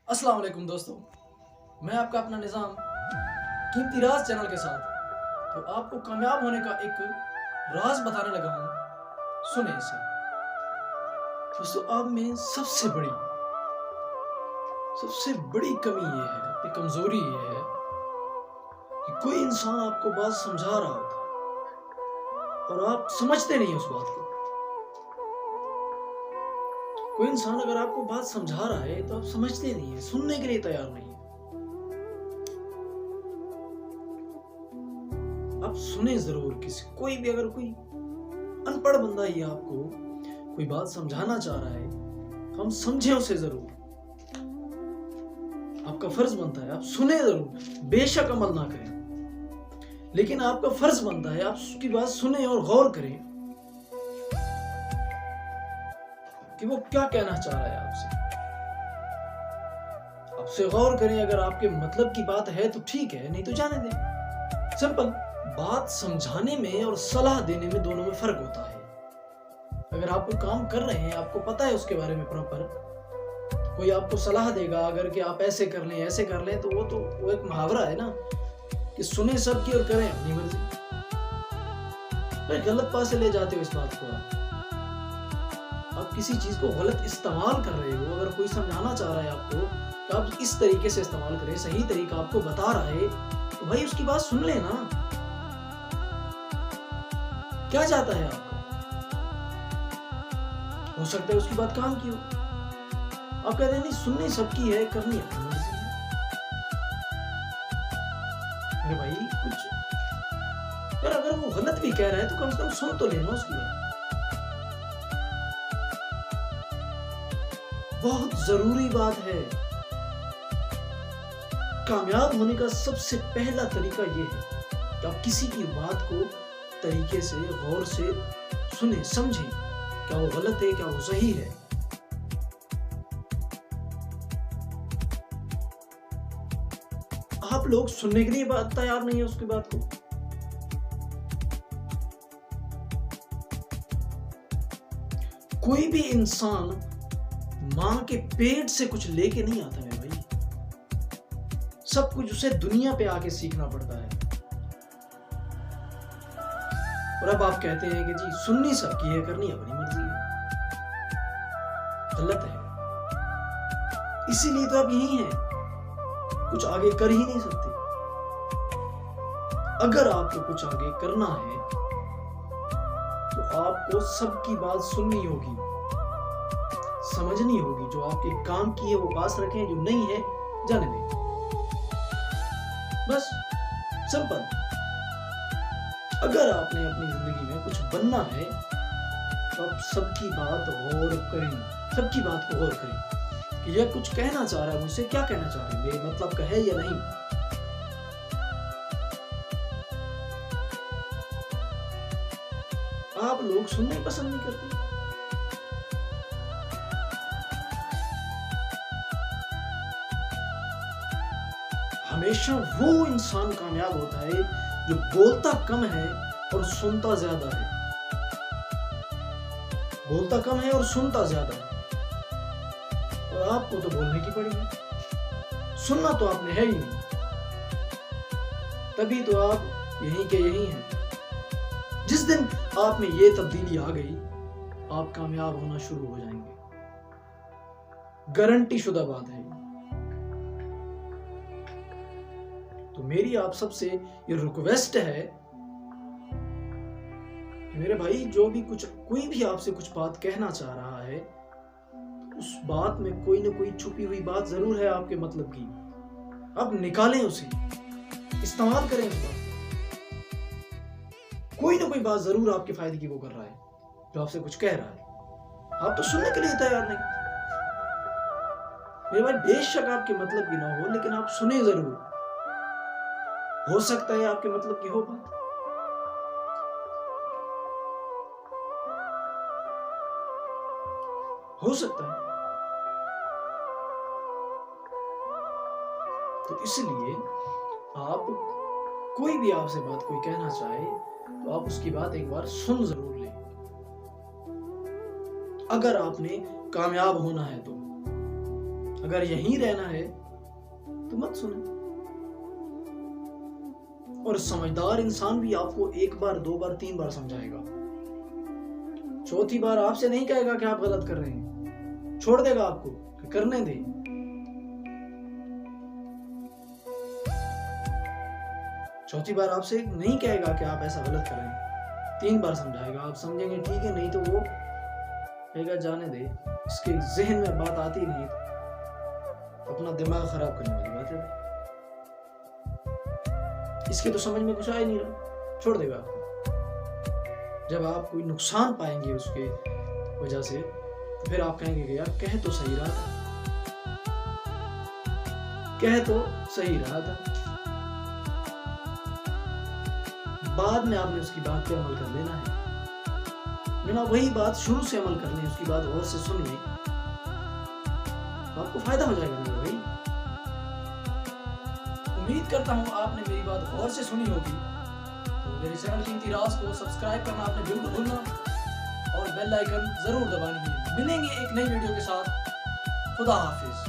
अस्सलाम वालेकुम दोस्तों, मैं आपका अपना निज़ाम कीमती राज चैनल के साथ तो आपको कामयाब होने का एक राज बताने लगा हूँ। सुने इसे दोस्तों। आप में सबसे बड़ी कमी ये है, अपनी कमजोरी ये है कि कोई इंसान आपको बात समझा रहा होता है और आप समझते नहीं उस बात को। कोई इंसान अगर आपको बात समझा रहा है तो आप समझते नहीं है, सुनने के लिए तैयार नहीं है। आप सुने जरूर किसी कोई भी, अगर कोई अनपढ़ बंदा ही आपको कोई बात समझाना चाह रहा है तो हम समझे उसे जरूर। आपका फर्ज बनता है आप सुने जरूर, बेशक अमल ना करें, लेकिन आपका फर्ज बनता है आप उसकी बात सुने और गौर करें कि वो क्या कहना चाह रहा है आपसे गौर करें। अगर आपके मतलब की बात है तो ठीक है, नहीं तो जाने दें। सिंपल बात समझाने में और सलाह देने में दोनों में फर्क होता है। अगर आप कोई काम कर रहे हैं, आपको पता है उसके बारे में प्रॉपर, तो कोई आपको सलाह देगा अगर कि आप ऐसे कर लें तो वो एक मुहावरा है ना कि सुने सबकी और करें अपनी मर्जी। फिर गलत पासे ले जाते हो इस बात को। आप किसी चीज को गलत इस्तेमाल कर रहे हो। अगर कोई समझाना चाह रहा है आपको कि आप इस तरीके से इस्तेमाल करें, सही तरीका आपको बता रहा है, तो भाई उसकी बात सुन लेना। क्या चाहता है आपका? हो सकता है उसकी बात काम की हो। आप कहते हैं नहीं, सुननी सबकी है, करनी अपनी मर्जी है। अरे भाई कुछ यार, अगर वो गलत भी कह रहा है तो कम से कम सुन तो लेना उसकी बात। बहुत जरूरी बात है। कामयाब होने का सबसे पहला तरीका यह है कि आप किसी की बात को तरीके से, गौर से सुने, समझें क्या वो गलत है, क्या वो सही है। आप लोग सुनने के लिए बात तैयार नहीं है उसकी बात को। कोई भी इंसान मां के पेट से कुछ लेके नहीं आता है भाई। सब कुछ उसे दुनिया पे आके सीखना पड़ता है। और अब आप कहते हैं कि जी सुननी सबकी है, करनी अपनी मर्जी है। गलत है। इसीलिए तो आप यही हैं, कुछ आगे कर ही नहीं सकते। अगर आपको कुछ आगे करना है तो आपको सबकी बात सुननी होगी, समझनी होगी। जो आपके काम की है वो पास रखें, जो नहीं है जाने दें। बस सिंपल। अगर आपने अपनी जिंदगी में कुछ बनना है तो आप सबकी बात गौर करें, सबकी बात को गौर करें कि यह कुछ कहना चाह रहा है, मुझसे क्या कहना चाह रहा है, मेरे मतलब का है या नहीं। आप लोग सुनना पसंद नहीं करते। हमेशा वो इंसान कामयाब होता है जो बोलता कम है और सुनता ज्यादा है। बोलता कम है और सुनता ज्यादा है। और आपको तो बोलने की पड़ेगी, सुनना तो आपने है ही नहीं। तभी तो आप यहीं के यहीं हैं। जिस दिन आप में ये तब्दीली आ गई, आप कामयाब होना शुरू हो जाएंगे। गारंटी शुदा बात है। तो मेरी आप सबसे ये रिक्वेस्ट है कि मेरे भाई, जो भी कोई भी आपसे कुछ बात कहना चाह रहा है, उस बात में कोई ना कोई छुपी हुई बात जरूर है आपके मतलब की। आप निकालें उसे, इस्तेमाल करें उस बात। कोई ना कोई बात जरूर आपके फायदे की वो कर रहा है, जो आपसे कुछ कह रहा है। आप तो सुनने के लिए तैयार नहीं। मेरे भाई बेशक आपके मतलब की ना हो, लेकिन आप सुने जरूर। हो सकता है आपके मतलब की हो बात। हो सकता है। तो इसलिए आप, कोई भी आपसे बात कोई कहना चाहे तो आप उसकी बात एक बार सुन जरूर लें। अगर आपने कामयाब होना है तो अगर यहीं रहना है तो मत सुने। और समझदार इंसान भी आपको एक बार, दो बार, तीन बार समझाएगा। चौथी बार आपसे नहीं कहेगा कि आप गलत कर रहे हैं, छोड़ देगा आपको कि करने दे। चौथी बार आपसे नहीं कहेगा कि आप ऐसा गलत कर रहे हैं, तीन बार समझाएगा, आप समझेंगे ठीक है, नहीं तो वो कहेगा जाने दे, इसके जहन में बात आती नहीं, अपना दिमाग खराब करने वाली बात है, इसके तो समझ में कुछ आ ही नहीं रहा, छोड़ देगा आपको। जब आप कोई नुकसान पाएंगे उसके वजह से तो फिर आप कहेंगे कि यार कह तो सही रहा था, कह तो सही रहा था। बाद में आपने उसकी बात पे अमल कर लेना है, बिना वही बात शुरू से अमल कर लें, उसकी बात गौर से सुन लें, तो आपको फायदा हो जाएगा मेरे भाई। उम्मीद करता हूँ आपने मेरी बात गौर से सुनी होगी। तो मेरे चैनल कीमती राज को सब्सक्राइब करना आपने बिल्कुल भूलना और बेल आइकन जरूर दबानी है। मिलेंगे एक नई वीडियो के साथ। खुदा हाफिज।